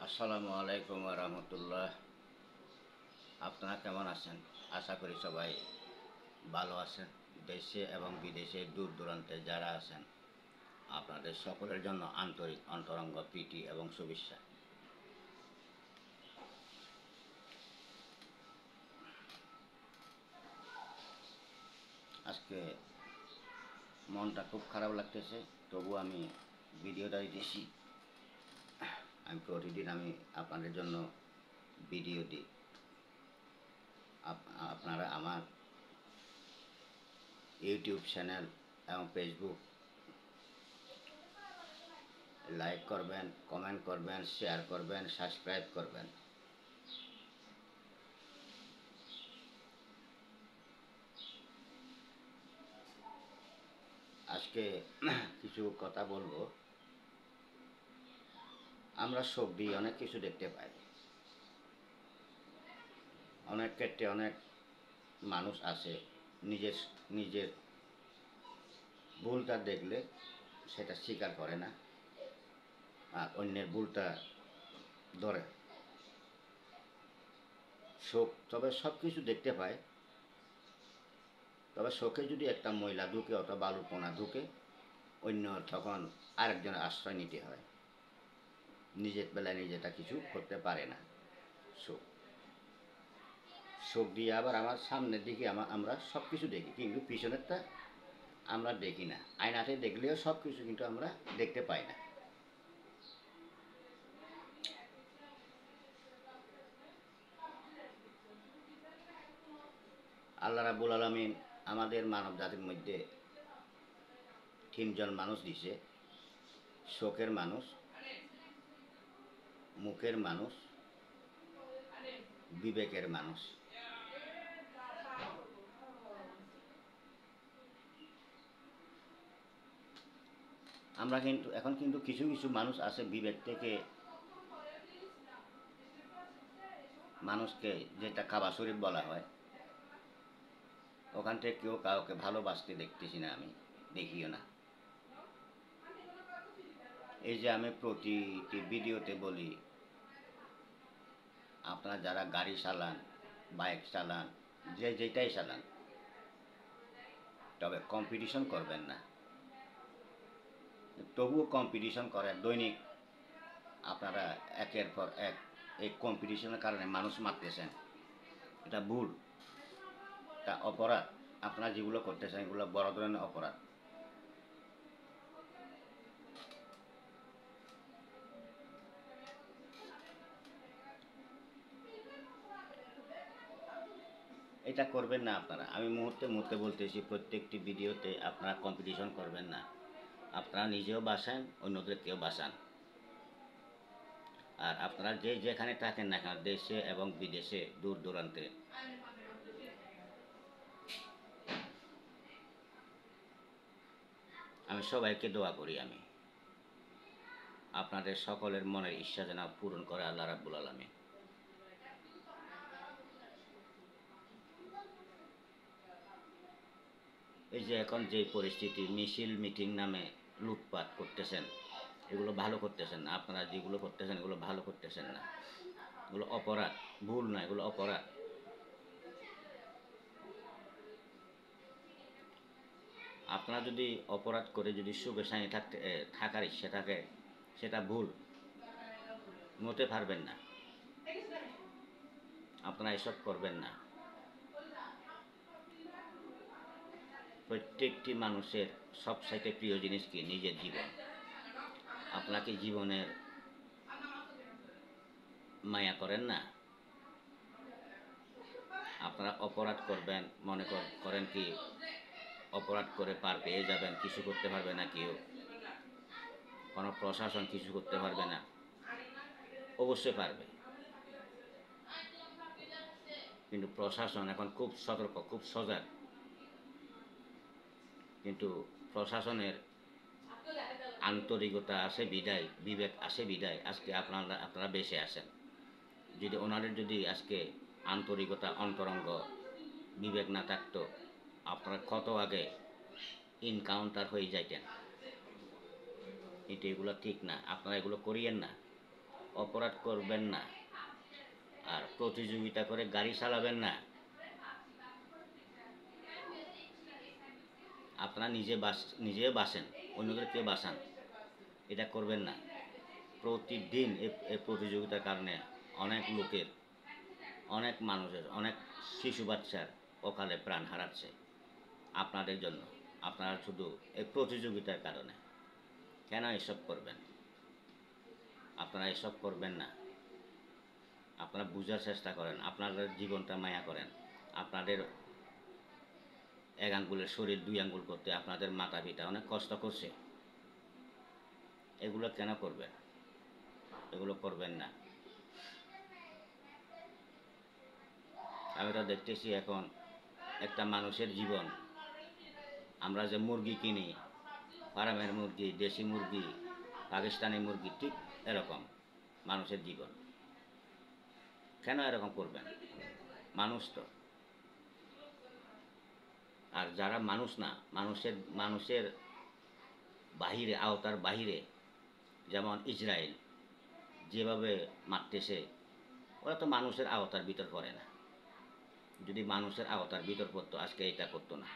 আসসালামু আলাইকুম রহমতুল্লাহ। আপনারা কেমন আছেন? আশা করি সবাই ভালো আছেন। দেশে এবং বিদেশে দূর দূরান্তে যারা আছেন, আপনাদের সকলের জন্য আন্তরিক অন্তরঙ্গ প্রীতি এবং শুভেচ্ছা। আজকে মনটা খুব খারাপ লাগতেছে, তবু আমি ভিডিওটা দিতেছি। আমি প্রতিদিন আপনাদের জন্য ভিডিও দিই। আপনারা আমার ইউটিউব চ্যানেল এবং ফেসবুক লাইক করবেন, কমেন্ট করবেন, শেয়ার করবেন, সাবস্ক্রাইব করবেন। আজকে কিছু কথা বলবো। আমরা ছবি অনেক কিছু দেখতে পাই, অনেক ক্ষেত্রে অনেক মানুষ আছে নিজের নিজের ভুলটা দেখলে সেটা স্বীকার করে না, আর অন্যের ভুলটা ধরে। শোক তবে সব কিছু দেখতে পায়, তবে শোকে যদি একটা মহিলা ঢুকে অথবা বালুপনা ঢুকে, অন্য তখন আরেকজনের আশ্রয় নিতে হয়। নিজের বেলায় নিজেটা কিছু করতে পারে না। শোক শোক দিয়ে আবার আমার সামনের দিকে আমরা সব কিছু দেখি, কিন্তু পিছনেরটা আমরা দেখি না। আয়নাতে দেখলেও সব কিছু কিন্তু আমরা দেখতে পাই না। আল্লাহ রাব্বুল আলামিন আমাদের মানব জাতির মধ্যে তিনজন মানুষ দিছে: শোকের মানুষ, মুখের মানুষ, বিবেকের মানুষ। আমরা কিন্তু এখন কিন্তু কিছু কিছু মানুষ আছে বিবেক থেকে মানুষকে, যেটা কাবা শরীফ বলা হয়, ওখান থেকে কেউ কাউকে ভালোবাসতে দেখতেছি না, আমি দেখিও না। এই যে আমি প্রতিটি ভিডিওতে বলি, আপনারা যারা গাড়ি চালান, বাইক চালান, যে যেটাই চালান, তবে কম্পিটিশন করবেন না। তবুও কম্পিটিশন করে দৈনিক আপনারা একের পর এক এই কম্পিটিশনের কারণে মানুষ মারতেছেন। এটা ভুল, এটা অপরাধ। আপনারা যেগুলো করতেছেন এগুলো বড় ধরনের অপরাধ। এটা করবেন না আপনারা। আমি মুহূর্তে মুহূর্তে বলতেছি, প্রত্যেকটি ভিডিওতে আপনারা কম্পিটিশন করবেন না। আপনারা নিজেও বাসান, অন্যদেরকেও বাসান। আর আপনারা যে যেখানে থাকেন না কেন, দেশে এবং বিদেশে দূর দূরান্তে, আমি সবাইকে দোয়া করি, আমি আপনাদের সকলের মনের ইচ্ছা যেন পূরণ করে আল্লাহ রাব্বুল আলামিন। এই যে এখন যে পরিস্থিতি, মিছিল মিটিং নামে লুটপাট করতেছেন, এগুলো ভালো করতেছেন না। আপনারা যেগুলো করতেছেন এগুলো ভালো করতেছেন না, এগুলো অপরাধ। ভুল না, এগুলো অপরাধ। আপনারা যদি অপরাধ করে যদি সুখে শান্তি থাকার ইচ্ছা থাকে, সেটা ভুল, মতে পারবেন না। আপনারা এসব করবেন না। প্রত্যেকটি মানুষের সবচাইতে প্রিয় জিনিস কি? নিজের জীবন। আপনাকে জীবনের মায়া করেন না? আপনারা অপরাধ করবেন, মনে করেন কি অপরাধ করে পার পেয়ে যাবেন, কিছু করতে পারবে না কেউ, কোনো প্রশাসন কিছু করতে পারবে না? অবশ্যই পারবে, কিন্তু প্রশাসন এখন খুব সতর্ক, খুব সজাগ। কিন্তু প্রশাসনের আন্তরিকতা আসে বিদায়, বিবেক আসে বিদায় আজকে আপনারা বেঁচে আসেন। যদি ওনাদের যদি আজকে আন্তরিকতা, অন্তরঙ্গ বিবেক না থাকতো, আপনারা কত আগে ইনকাউন্টার হয়ে যাইতেন। কিন্তু এগুলো ঠিক না, আপনারা এগুলো করিয়েন না। অপরাধ করবেন না, আর প্রতিযোগিতা করে গাড়ি চালাবেন না। আপনারা নিজে বাঁচেন, অন্যদের কেউ বাঁচান, এটা করবেন না। প্রতিদিন এই প্রতিযোগিতার কারণে অনেক লোকের, অনেক মানুষের, অনেক শিশু বাচ্চার অকালে প্রাণ হারাচ্ছে আপনাদের জন্য। আপনারা শুধু এই প্রতিযোগিতার কারণে কেন এসব করবেন? আপনারা এসব করবেন না। আপনারা বুঝার চেষ্টা করেন, আপনাদের জীবনটা মায়া করেন। আপনাদের এক আঙ্গুলের শরীর দুই আঙ্গুল করতে আপনাদের মাতা পিতা অনেক কষ্ট করছে। এগুলো কেন করবেন? এগুলো করবেন না। আমি তো দেখতেছি এখন একটা মানুষের জীবন, আমরা যে মুরগি কিনি, ফার্মের মুরগি, দেশি মুরগি, পাকিস্তানি মুরগি, ঠিক এরকম মানুষের জীবন। কেন এরকম করবেন? মানুষ তো। আর যারা মানুষ না, মানুষের বাহিরে, আওতার বাহিরে, যেমন ইসরায়েল যেভাবে মারতেছে, ওরা তো মানুষের আওতার ভিতর পড়ে না। যদি মানুষের আওতার ভিতর পড়তো আজকে এটা করতো না।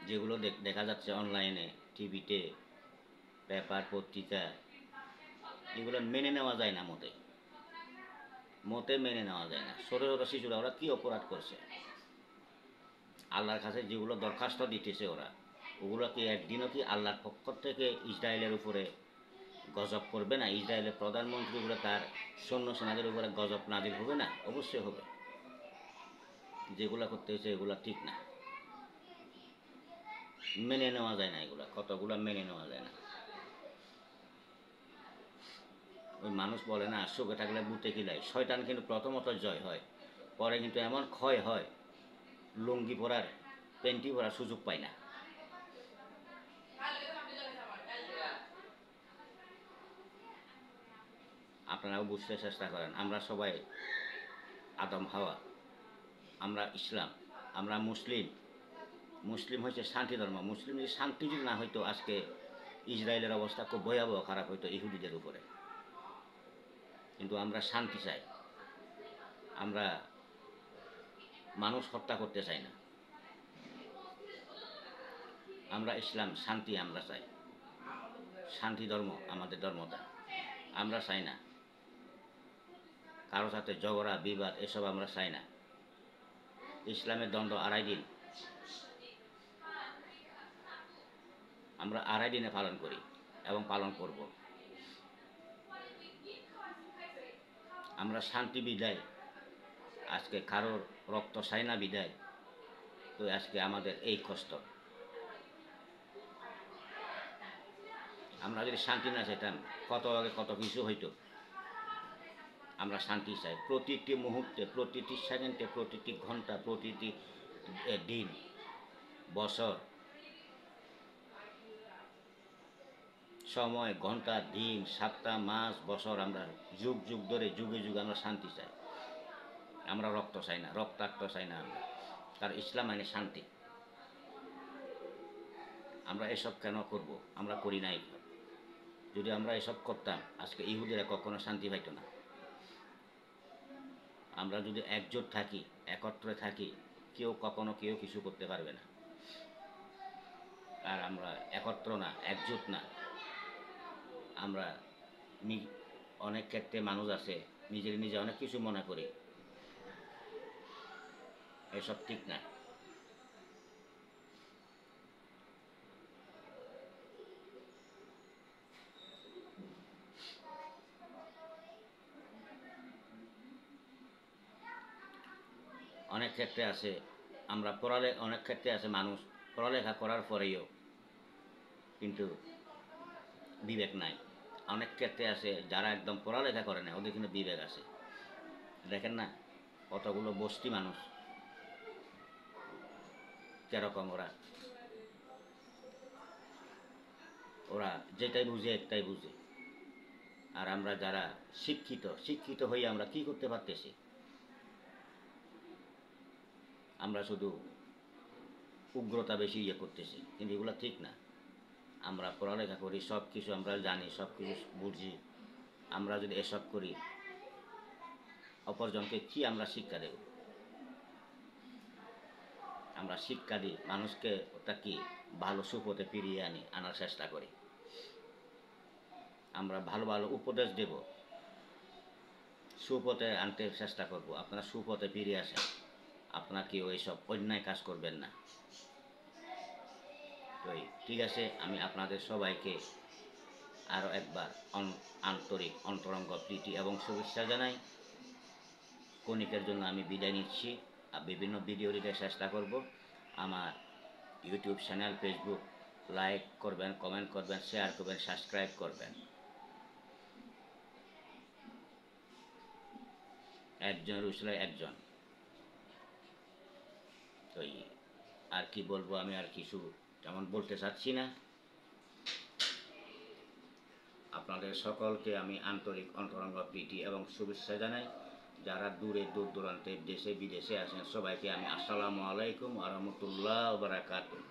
যেগুলো দেখা যাচ্ছে অনলাইনে, টিভিতে, পেপার, পত্রিকা, এগুলো মেনে নেওয়া যায় না, মতে মেনে নেওয়া যায় না। ছোটো ছোটো শিশুরা ওরা কী অপরাধ করছে? আল্লাহর কাছে যেগুলো দরখাস্ত দিতেছে ওরা, ওগুলো কি একদিনও কি আল্লাহর পক্ষ থেকে ইসরায়েলের উপরে গজব করবে না? ইসরায়েলের প্রধানমন্ত্রীগুলো তার সৈন্য সেনাদের উপরে গজব নাজিল হবে না? অবশ্যই হবে। যেগুলো করতে হয়েছে এগুলো ঠিক না, মেনে নেওয়া যায় না। এগুলো কতগুলো মেনে নেওয়া যায় না। ওই মানুষ বলে না, সুখে থাকলে বুতে কিলাই। শয়তান কিন্তু প্রথমত জয় হয়, পরে কিন্তু এমন ক্ষয় হয়, লুঙ্গি পরার, প্যান্টি পরার সুযোগ পায় না। আপনারাও বুঝতে চেষ্টা করেন। আমরা সবাই আদম হাওয়া, আমরা ইসলাম, আমরা মুসলিম। মুসলিম হচ্ছে শান্তি ধর্ম। মুসলিম যদি শান্তি যদি না হইতো, আজকে ইসরায়েলের অবস্থা খুব ভয়াবহ খারাপ হইতো ইহুদিদের উপরে। কিন্তু আমরা শান্তি চাই, আমরা মানুষ হত্যা করতে চাই না। আমরা ইসলাম, শান্তি আমরা চাই, শান্তি ধর্ম আমাদের ধর্মটা। আমরা চাই না কারো সাথে ঝগড়া বিবাদ, এসব আমরা চাই না। ইসলামের দণ্ড 2.5 দিন, আমরা 2.5 দিনে পালন করি এবং পালন করব। আমরা শান্তি বিদায়, আজকে কারোর রক্ত চাই না বিদায়, তো আজকে আমাদের এই কষ্ট। আমরা যদি শান্তি না চাইতাম, কত আগে কত কিছু হইতো। আমরা শান্তি চাই প্রতিটি মুহূর্তে, প্রতিটি সেকেন্ডে, প্রতিটি ঘন্টা, প্রতিটি দিন, বছর, সময়, ঘন্টা, দিন, সপ্তাহ, মাস, বছর, আমরা যুগ যুগ ধরে, যুগে যুগে আমরা শান্তি চাই। আমরা রক্ত চাই না, রক্তাক্ত চাই না আমরা। কারণ ইসলাম মানে শান্তি। আমরা এসব কেন করব? আমরা করি নাই। যদি আমরা এসব করতাম, আজকে ইহুদিরা কখনো শান্তি পাইত না। আমরা যদি একজোট থাকি, একত্রে থাকি, কেউ কখনো কেউ কিছু করতে পারবে না। আর আমরা একত্র না, একজোট না। আমরা অনেক ক্ষেত্রে মানুষ আছে নিজে অনেক কিছু মনে করি, এসব ঠিক না। অনেক ক্ষেত্রে আছে, আমরা অনেক ক্ষেত্রে আছে মানুষ পড়ালেখা করার পরেও কিন্তু বিবেক নাই। অনেক ক্ষেত্রে আছে যারা একদম পড়ালেখা করে না, ওদের কিন্তু বিবেক আছে। দেখেন না কতগুলো বস্তি মানুষ, কেরকম ওরা, ওরা যেটাই বুঝে একটাই বুঝে। আর আমরা যারা শিক্ষিত হয়ে আমরা কি করতে পারতেছি? আমরা শুধু উগ্রতা বেশি করতেছি, কিন্তু এগুলো ঠিক না। আমরা পড়ালেখা করি, সব কিছু আমরা জানি, সব কিছু বুঝি, আমরা যদি এসব করি অপরজনকে কি আমরা শিক্ষা দেব? আমরা শিক্ষা দিই মানুষকে, ওটা কি ভালো সুপথে ফিরিয়ে আনার চেষ্টা করি। আমরা ভালো ভালো উপদেশ দেব, সুপথে আনতে চেষ্টা করব। আপনারা সুপথে ফিরে আসেন, আপনারা কেউ এইসব অন্যায় কাজ করবেন না। তো ঠিক আছে, আমি আপনাদের সবাইকে আরও একবার আন্তরিক অন্তরঙ্গ প্রীতি এবং শুভেচ্ছা জানাই। কণিকের জন্য আমি বিদায় নিচ্ছি। আর বিভিন্ন ভিডিও দিতে চেষ্টা করব। আমার ইউটিউব চ্যানেল, ফেসবুক লাইক করবেন, কমেন্ট করবেন, শেয়ার করবেন, সাবস্ক্রাইব করবেন। একজনের উচিলে একজন। তো আর কি বলবো, আমি আর কিছু তেমন বলতে চাচ্ছি না। আপনাদের সকলকে আমি আন্তরিক অন্তরঙ্গ প্রীতি এবং শুভেচ্ছা জানাই। যারা দূর দূরান্তের দেশে বিদেশে আছেন সবাইকে আমি আসসালামু আলাইকুম ওয়া রাহমাতুল্লাহি ওয়া বারাকাতুহু।